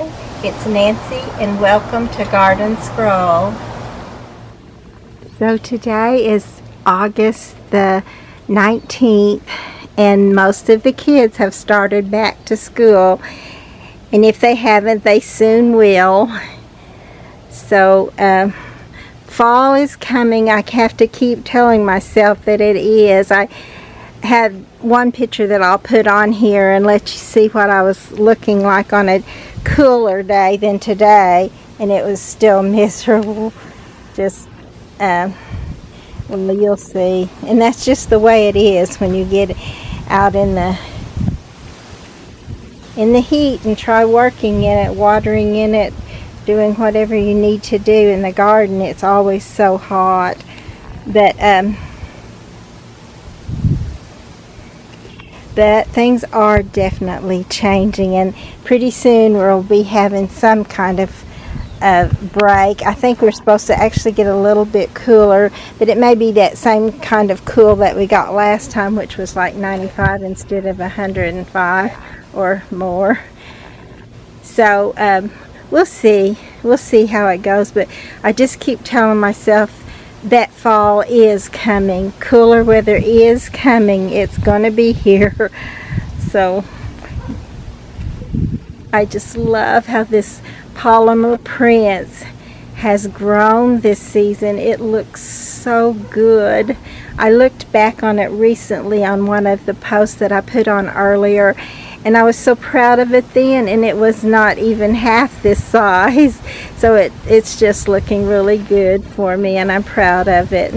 Hi, it's Nancy and welcome to Garden Scroll. So today is August the 19th and most of the kids have started back to school, and if they haven't, they soon will. So fall is coming. I have to keep telling myself that it is. I have one picture that I'll put on here and let you see what I was looking like on a cooler day than today, and it was still miserable. Just well, you'll see, and that's just the way it is when you get out in the heat and try working in it, watering in it, doing whatever you need to do in the garden. It's always so hot. But things are definitely changing, and pretty soon we'll be having some kind of break. I think we're supposed to actually get a little bit cooler, but it may be that same kind of cool that we got last time, which was like 95 instead of 105 or more. So we'll see how it goes, but I just keep telling myself that fall is coming. Cooler weather is coming. It's going to be here. So I just love how this polymer prints has grown this season. It looks so good. I looked back on it recently on one of the posts that I put on earlier, and I was so proud of it then, and it was not even half this size. So it's just looking really good for me, and I'm proud of it.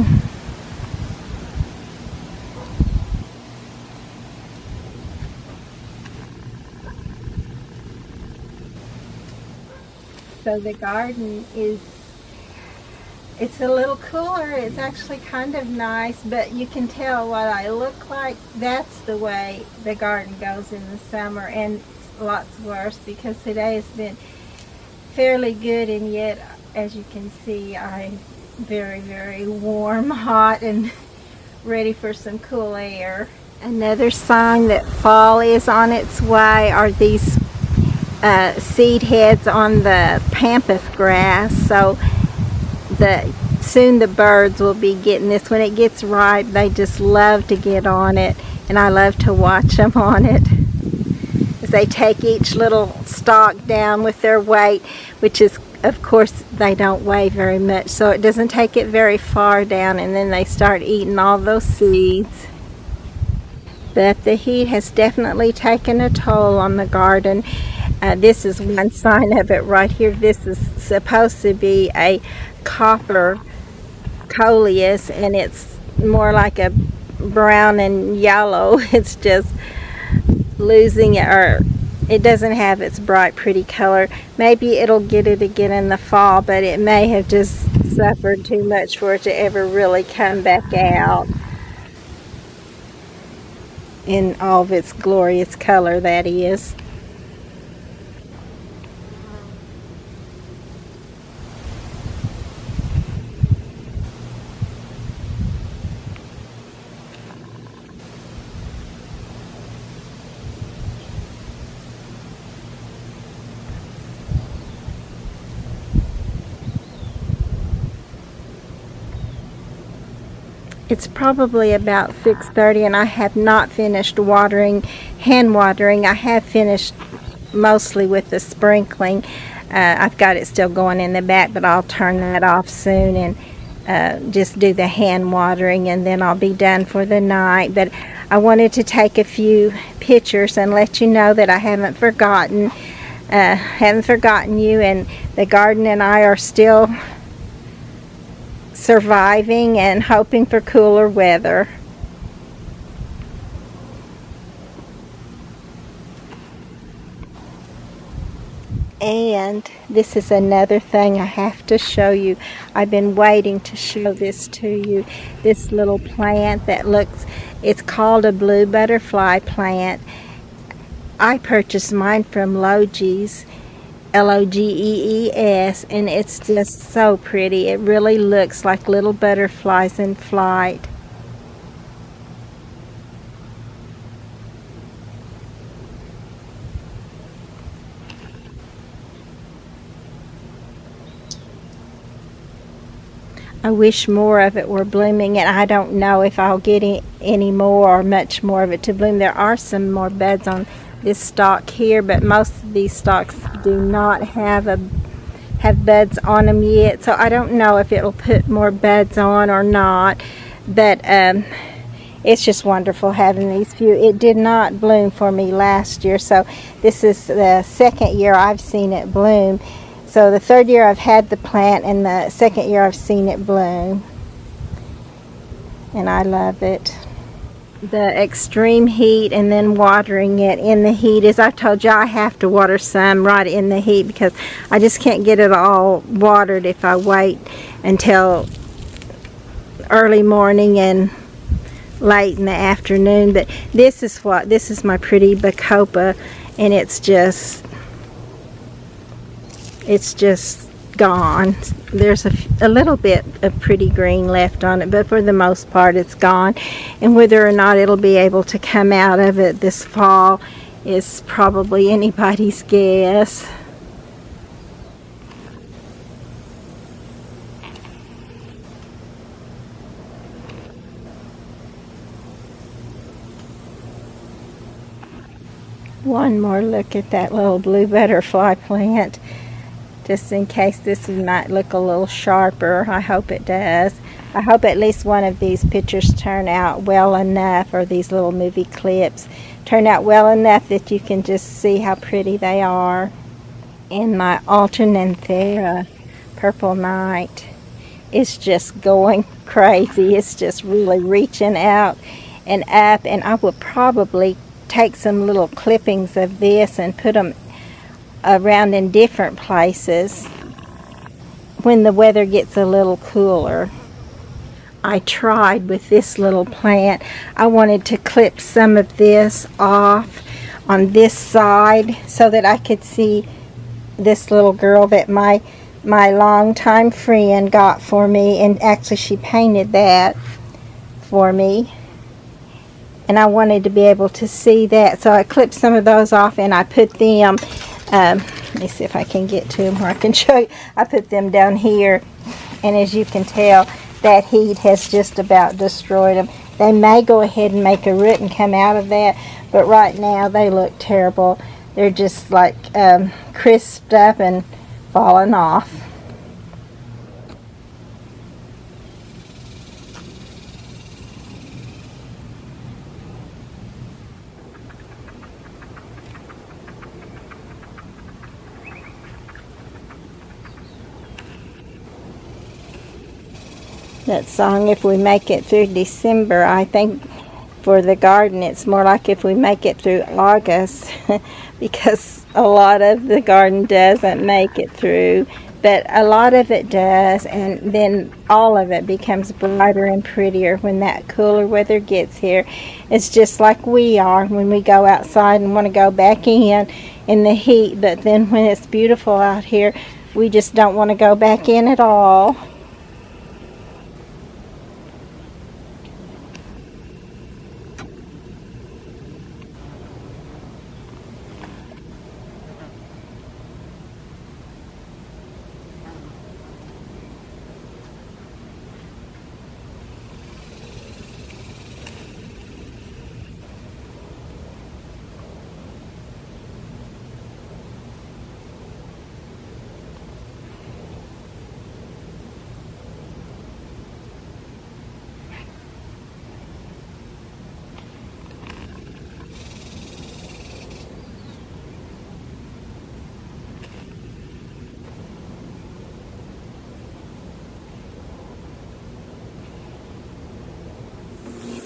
So the garden it's a little cooler. It's actually kind of nice, but you can tell what I look like. That's the way the garden goes in the summer, and lots worse because today has been fairly good, and yet as you can see, I'm very, very warm, hot, and ready for some cool air. Another sign that fall is on its way are these seed heads on the pampas grass. So soon the birds will be getting this. When it gets ripe, they just love to get on it, and I love to watch them on it as they take each little stalk down with their weight, which is, of course, they don't weigh very much, so it doesn't take it very far down, and then they start eating all those seeds. But the heat has definitely taken a toll on the garden. This is one sign of it right here. This is supposed to be a copper coleus, and it's more like a brown and yellow. It's just losing it, or it doesn't have its bright pretty color. Maybe it'll get it again in the fall, but it may have just suffered too much for it to ever really come back out in all of its glorious color, that is. It's probably about 6:30, and I have not finished hand watering. I have finished mostly with the sprinkling. I've got it still going in the back, but I'll turn that off soon and just do the hand watering, and then I'll be done for the night. But I wanted to take a few pictures and let you know that I haven't forgotten you, and the garden and I are still surviving and hoping for cooler weather. And this is another thing I have to show you. I've been waiting to show this to you. This little plant that it's called a blue butterfly plant. I purchased mine from Logees, Logees, and it's just so pretty. It really looks like little butterflies in flight. I wish more of it were blooming, and I don't know if I'll get any more or much more of it to bloom. There are some more buds on this stalk here, but most of these stalks do not have buds on them yet, so I don't know if it'll put more buds on or not. But it's just wonderful having these few. It did not bloom for me last year, so this is the second year I've seen it bloom. So the third year I've had the plant, and the second year I've seen it bloom. And I love it. The extreme heat and then watering it in the heat, as I told you, I have to water some right in the heat because I just can't get it all watered if I wait until early morning and late in the afternoon. But this is my pretty Bacopa, and it's just gone. There's a little bit of pretty green left on it, but for the most part it's gone. And whether or not it'll be able to come out of it this fall is probably anybody's guess. One more look at that little blue butterfly plant, just in case this might look a little sharper. I hope it does. I hope at least one of these pictures turn out well enough, or these little movie clips turn out well enough that you can just see how pretty they are. And my Alternanthera Purple Night is just going crazy. It's just really reaching out and up, and I will probably take some little clippings of this and put them around in different places when the weather gets a little cooler. I tried with this little plant. I wanted to clip some of this off on this side so that I could see this little girl that my longtime friend got for me, and actually she painted that for me, and I wanted to be able to see that, so I clipped some of those off and I put them let me see if I can get to them where I can show you. I put them down here, and as you can tell, that heat has just about destroyed them. They may go ahead and make a root and come out of that, but right now they look terrible. They're just like crisped up and falling off. That song, If We Make It Through December, I think for the garden it's more like if we make it through August because a lot of the garden doesn't make it through, but a lot of it does, and then all of it becomes brighter and prettier when that cooler weather gets here. It's just like we are when we go outside and want to go back in the heat, but then when it's beautiful out here, we just don't want to go back in at all.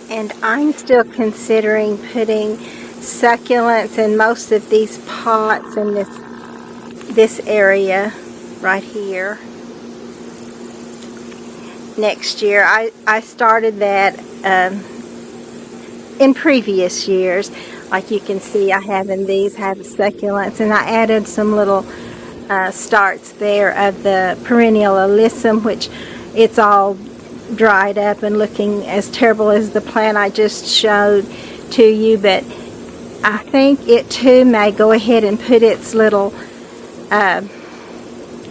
And I'm still considering putting succulents in most of these pots in this area right here next year. I started that in previous years. Like you can see, I have in these have succulents, and I added some little starts there of the perennial alyssum, which it's all dried up and looking as terrible as the plant I just showed to you, but I think it too may go ahead and put its little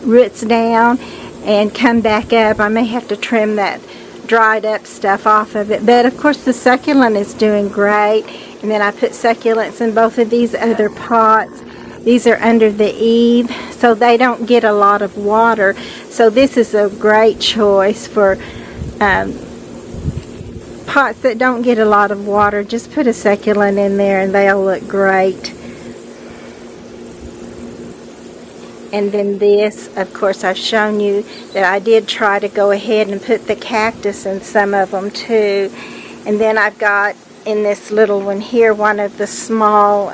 roots down and come back up. I may have to trim that dried up stuff off of it, but of course the succulent is doing great. And then I put succulents in both of these other pots. These are under the eave, so they don't get a lot of water. So this is a great choice for pots that don't get a lot of water. Just put a succulent in there and they'll look great. And then this, of course, I've shown you that I did try to go ahead and put the cactus in some of them too. And then I've got in this little one here one of the small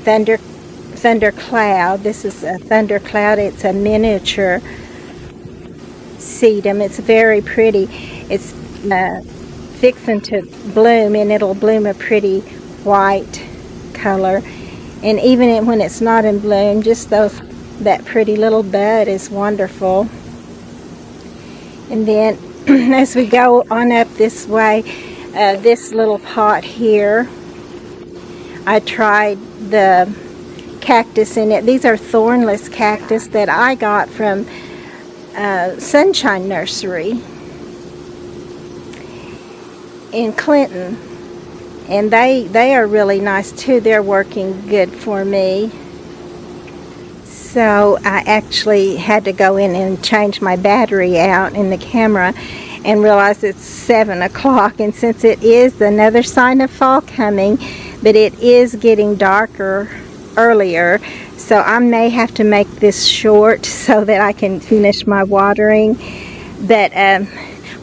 thundercloud. This is a thundercloud. It's a miniature sedum. It's very pretty. It's fixing to bloom, and it'll bloom a pretty white color. And even when it's not in bloom, just that pretty little bud is wonderful. And then as we go on up this way, this little pot here, I tried the cactus in it. These are thornless cactus that I got from Sunshine Nursery in Clinton, and they are really nice too. They're working good for me. So I actually had to go in and change my battery out in the camera and realize it's 7 o'clock, and since it is another sign of fall coming, but it is getting darker earlier, so I may have to make this short so that I can finish my watering. But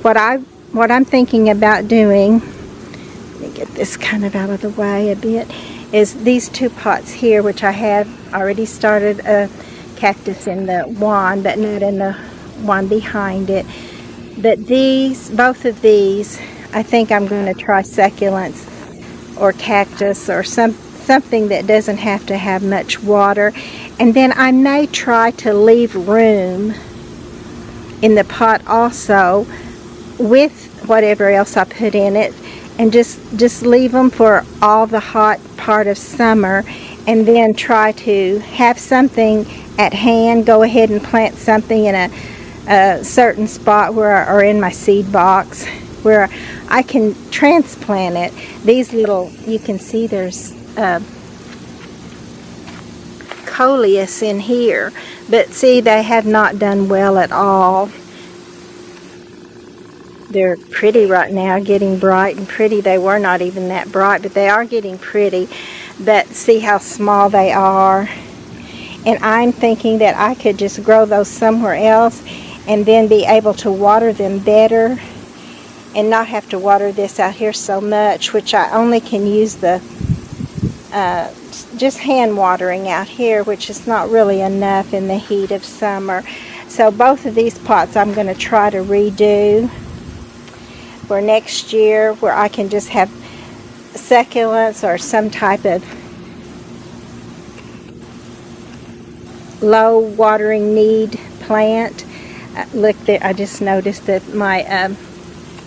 what I'm thinking about doing, let me get this kind of out of the way a bit, is these two pots here, which I have already started a cactus in the wand, but not in the one behind it. But these, both of these, I think I'm going to try succulents or cactus or something that doesn't have to have much water. And then I may try to leave room in the pot also with whatever else I put in it, and just leave them for all the hot part of summer, and then try to have something at hand. Go ahead and plant something in a certain spot where, or in my seed box, where I can transplant it. These little, you can see there's coleus in here, but see, they have not done well at all. They're pretty right now, getting bright and pretty. They were not even that bright, but they are getting pretty. But see how small they are. And I'm thinking that I could just grow those somewhere else and then be able to water them better and not have to water this out here so much, which I only can use the just hand watering out here, which is not really enough in the heat of summer. So both of these pots I'm going to try to redo for next year, where I can just have succulents or some type of low watering need plant. Look there, I just noticed that my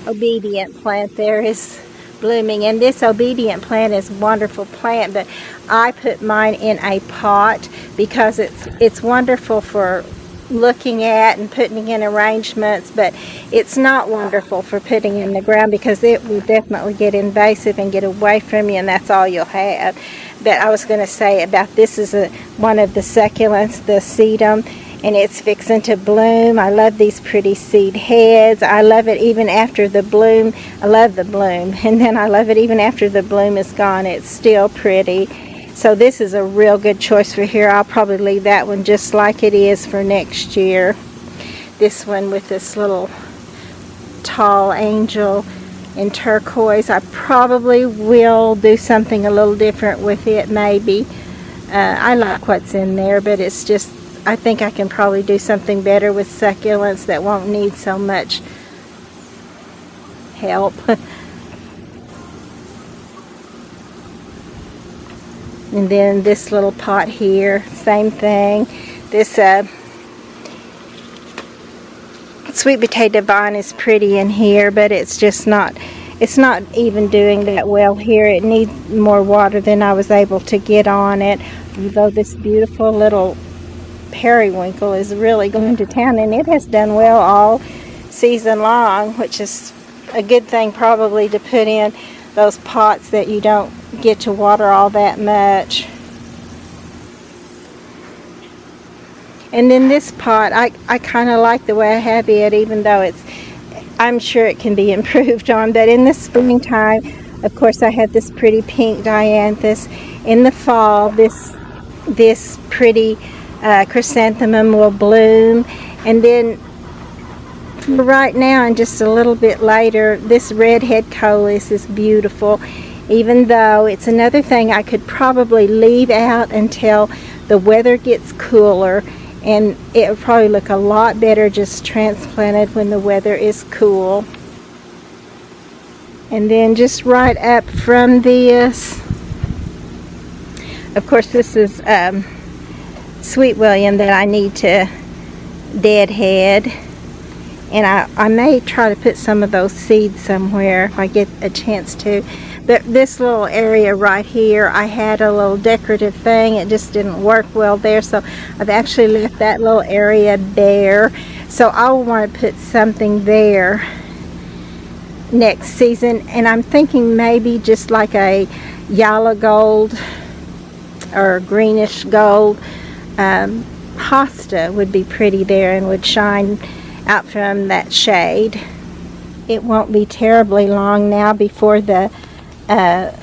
obedient plant there is blooming, and this obedient plant is a wonderful plant, but I put mine in a pot because it's wonderful for looking at and putting in arrangements, but it's not wonderful for putting in the ground because it will definitely get invasive and get away from you, and that's all you'll have. But I was going to say about this is one of the succulents, the sedum, and it's fixing to bloom. I love these pretty seed heads. I love it even after the bloom. I love the bloom, and then I love it even after the bloom is gone. It's still pretty. So this is a real good choice for here. I'll probably leave that one just like it is for next year. This one with this little tall angel in turquoise, I probably will do something a little different with it maybe. I like what's in there, but it's just, I think I can probably do something better with succulents that won't need so much help. And then this little pot here, same thing. This sweet potato vine is pretty in here, but it's just not, it's not even doing that well here. It needs more water than I was able to get on it. Although this beautiful little periwinkle is really going to town, and it has done well all season long, which is a good thing probably to put in those pots that you don't get to water all that much. And then this pot, I kind of like the way I have it, even though I'm sure it can be improved on. But in the springtime, of course, I have this pretty pink dianthus. In the fall, this pretty chrysanthemum will bloom. And then right now and just a little bit later, this redhead coleus is beautiful, even though it's another thing I could probably leave out until the weather gets cooler, and it would probably look a lot better just transplanted when the weather is cool. And then just right up from this, of course, this is Sweet William that I need to deadhead. And I may try to put some of those seeds somewhere if I get a chance to. But this little area right here, I had a little decorative thing. It just didn't work well there, so I've actually left that little area bare. So I'll want to put something there next season. And I'm thinking maybe just like a yellow gold or greenish gold hosta would be pretty there and would shine out from that shade. It won't be terribly long now before the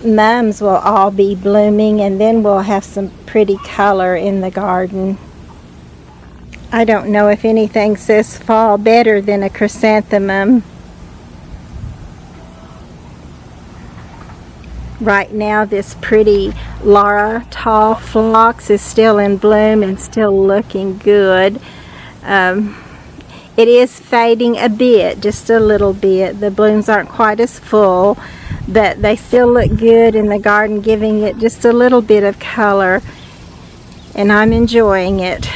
mums will all be blooming, and then we'll have some pretty color in the garden. I don't know if anything says fall better than a chrysanthemum. Right now, this pretty Laura tall phlox is still in bloom and still looking good. It is fading a bit, just a little bit. The blooms aren't quite as full, but they still look good in the garden, giving it just a little bit of color, and I'm enjoying it.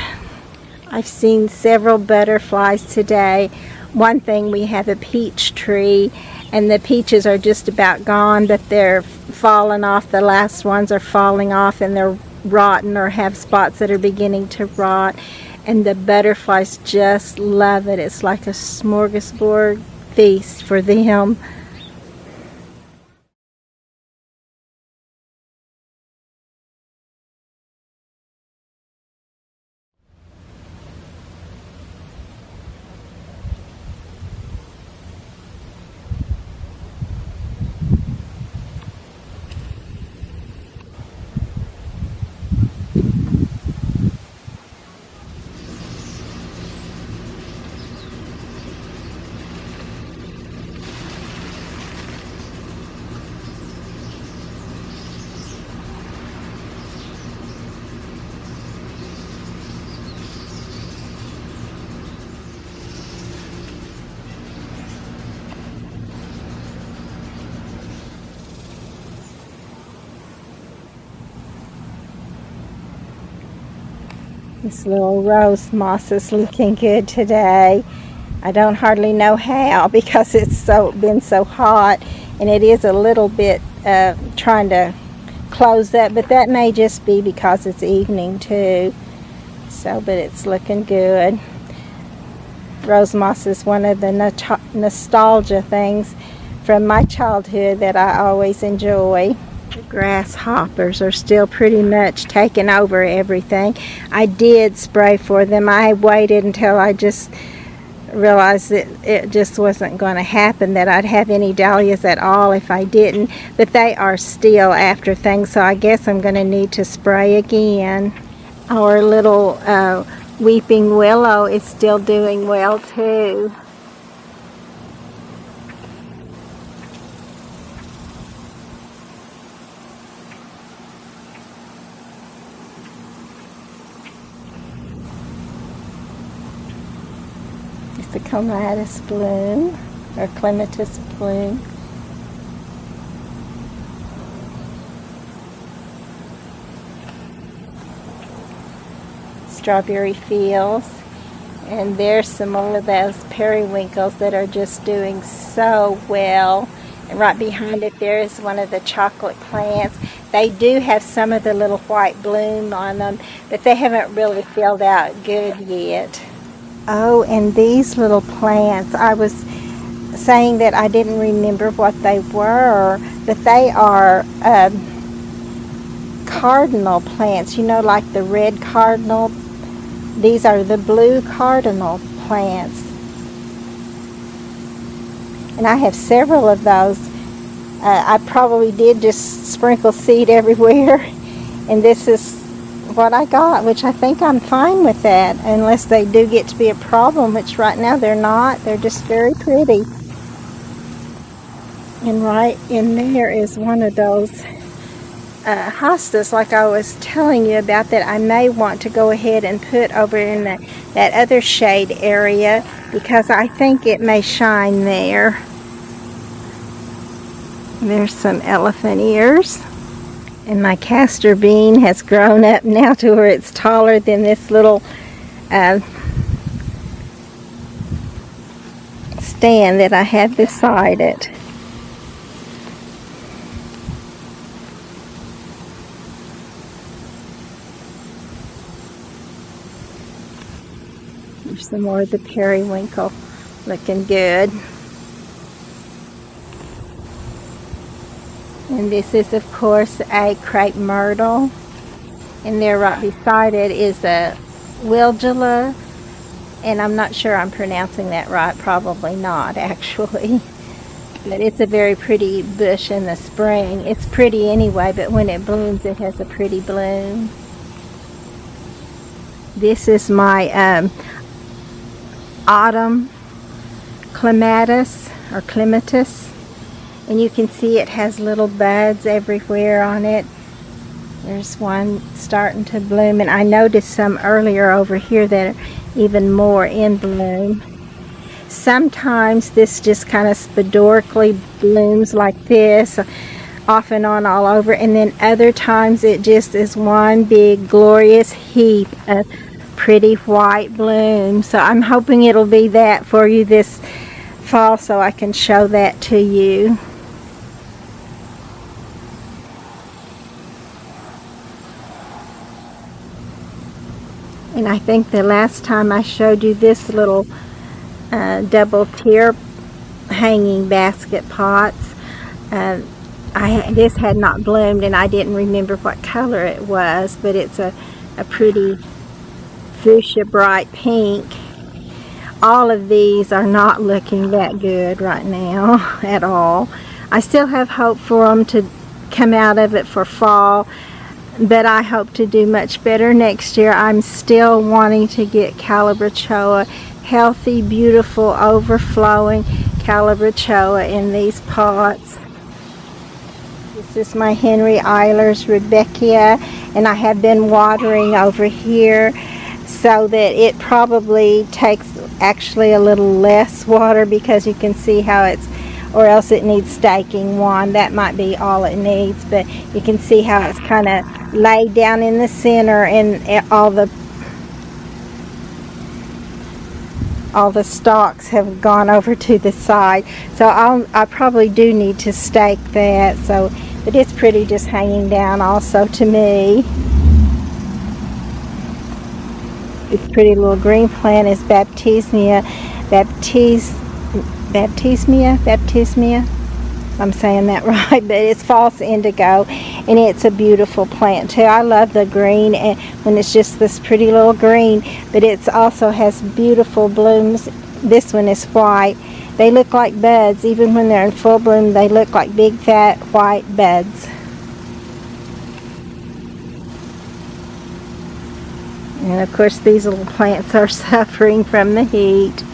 I've seen several butterflies today. One thing, we have a peach tree, and the peaches are just about gone, but they're falling off. The last ones are falling off, and they're rotten or have spots that are beginning to rot. And the butterflies just love it. It's like a smorgasbord feast for them. This little rose moss is looking good today. I don't hardly know how because it's been so hot, and it is a little bit trying to close up, but that may just be because it's evening too. So, but it's looking good. Rose moss is one of the nostalgia things from my childhood that I always enjoy. The grasshoppers are still pretty much taking over everything. I did spray for them. I waited until I just realized that it just wasn't going to happen, that I'd have any dahlias at all if I didn't. But they are still after things, so I guess I'm going to need to spray again. Our little weeping willow is still doing well too. The clematis bloom, or clematis bloom. Strawberry fields, and there's some more of those periwinkles that are just doing so well. And right behind it there is one of the chocolate plants. They do have some of the little white bloom on them, but they haven't really filled out good yet. Oh, and these little plants, I was saying that I didn't remember what they were, but they are cardinal plants, you know, like the red cardinal. These are the blue cardinal plants. And I have several of those. I probably did just sprinkle seed everywhere, and this is what I got, which I think I'm fine with that, unless they do get to be a problem, which right now they're not. They're just very pretty. And right in there is one of those hostas, like I was telling you about, that I may want to go ahead and put over in that other shade area, because I think it may shine there. There's some elephant ears. And my castor bean has grown up now to where it's taller than this little stand that I have beside it. There's some more of the periwinkle, looking good. And this is, of course, a crepe myrtle. And there right beside it is a Weigela. And I'm not sure I'm pronouncing that right. Probably not, actually. But it's a very pretty bush in the spring. It's pretty anyway, but when it blooms, it has a pretty bloom. This is my autumn clematis, or clematis. And you can see it has little buds everywhere on it. There's one starting to bloom, and I noticed some earlier over here that are even more in bloom. Sometimes this just kind of sporadically blooms like this, off and on all over, and then other times it just is one big glorious heap of pretty white bloom. So I'm hoping it'll be that for you this fall, so I can show that to you. And I think the last time I showed you this little double tier hanging basket pots, this had not bloomed, and I didn't remember what color it was, but it's a pretty fuchsia bright pink. All of these are not looking that good right now at all. I still have hope for them to come out of it for fall, but I hope to do much better next year. I'm still wanting to get Calabrachoa, healthy, beautiful, overflowing Calabrachoa in these pots. This is my Henry Eiler's Rudbeckia, and I have been watering over here so that it probably takes actually a little less water, because you can see how it's, or else it needs staking one. That might be all it needs, but you can see how it's kind of laid down in the center, and all the stalks have gone over to the side. So I probably do need to stake that. So, but it's pretty just hanging down also to me. This pretty little green plant is Baptismia. I'm saying that right, but it's false indigo, and it's a beautiful plant too. I love the green, and when it's just this pretty little green, but it also has beautiful blooms. This one is white. They look like buds. Even when they're in full bloom, they look like big fat white buds. And of course these little plants are suffering from the heat.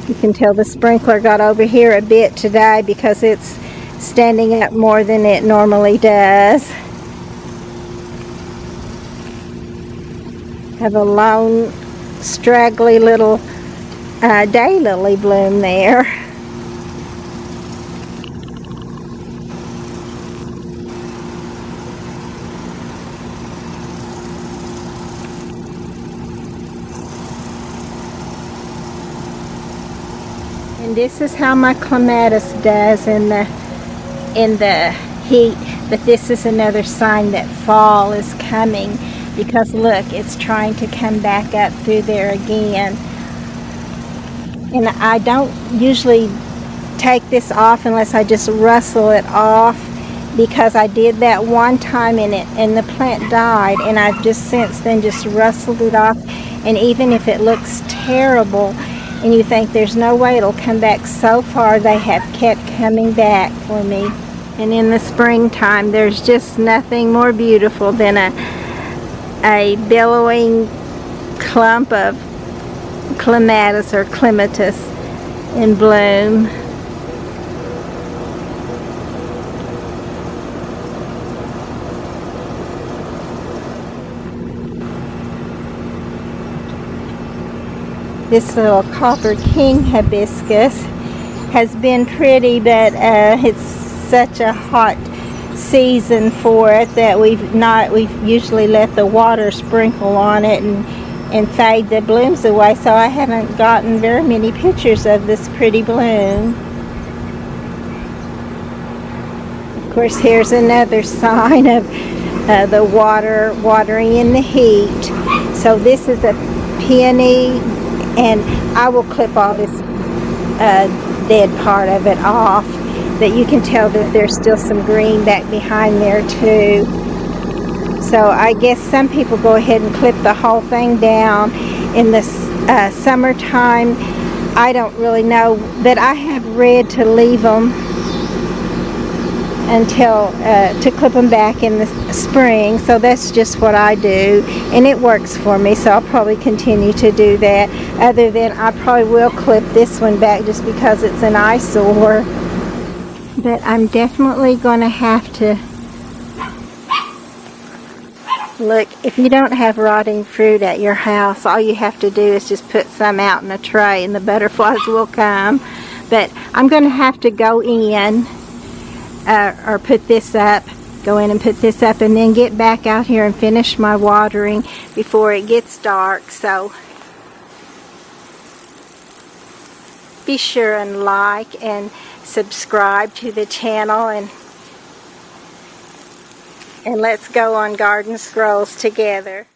You can tell the sprinkler got over here a bit today because it's standing up more than it normally does. Have a lone, straggly little daylily bloom there. This is how my clematis does in the heat, but this is another sign that fall is coming, because look, it's trying to come back up through there again. And I don't usually take this off unless I just rustle it off, because I did that one time and the plant died, and I've just since then just rustled it off. And even if it looks terrible and you think there's no way it'll come back, so far they have kept coming back for me. And in the springtime, there's just nothing more beautiful than a billowing clump of clematis or clematis in bloom. This little Copper King hibiscus has been pretty, but it's such a hot season for it that we've usually let the water sprinkle on it and fade the blooms away, so I haven't gotten very many pictures of this pretty bloom. Of course, here's another sign of the watering in the heat. So this is a peony, and I will clip all this dead part of it off, but you can tell that there's still some green back behind there too. So I guess some people go ahead and clip the whole thing down in the summertime. I don't really know, but I have read to leave them until to clip them back in the spring, so that's just what I do, and it works for me, so I'll probably continue to do that. Other than I probably will clip this one back just because it's an eyesore, but I'm definitely going to have to look. If you don't have rotting fruit at your house, all you have to do is just put some out in a tray and the butterflies will come. But I'm going to have to go in or put this up, go in and put this up, and then get back out here and finish my watering before it gets dark. So be sure and like and subscribe to the channel, and let's go on garden scrolls together.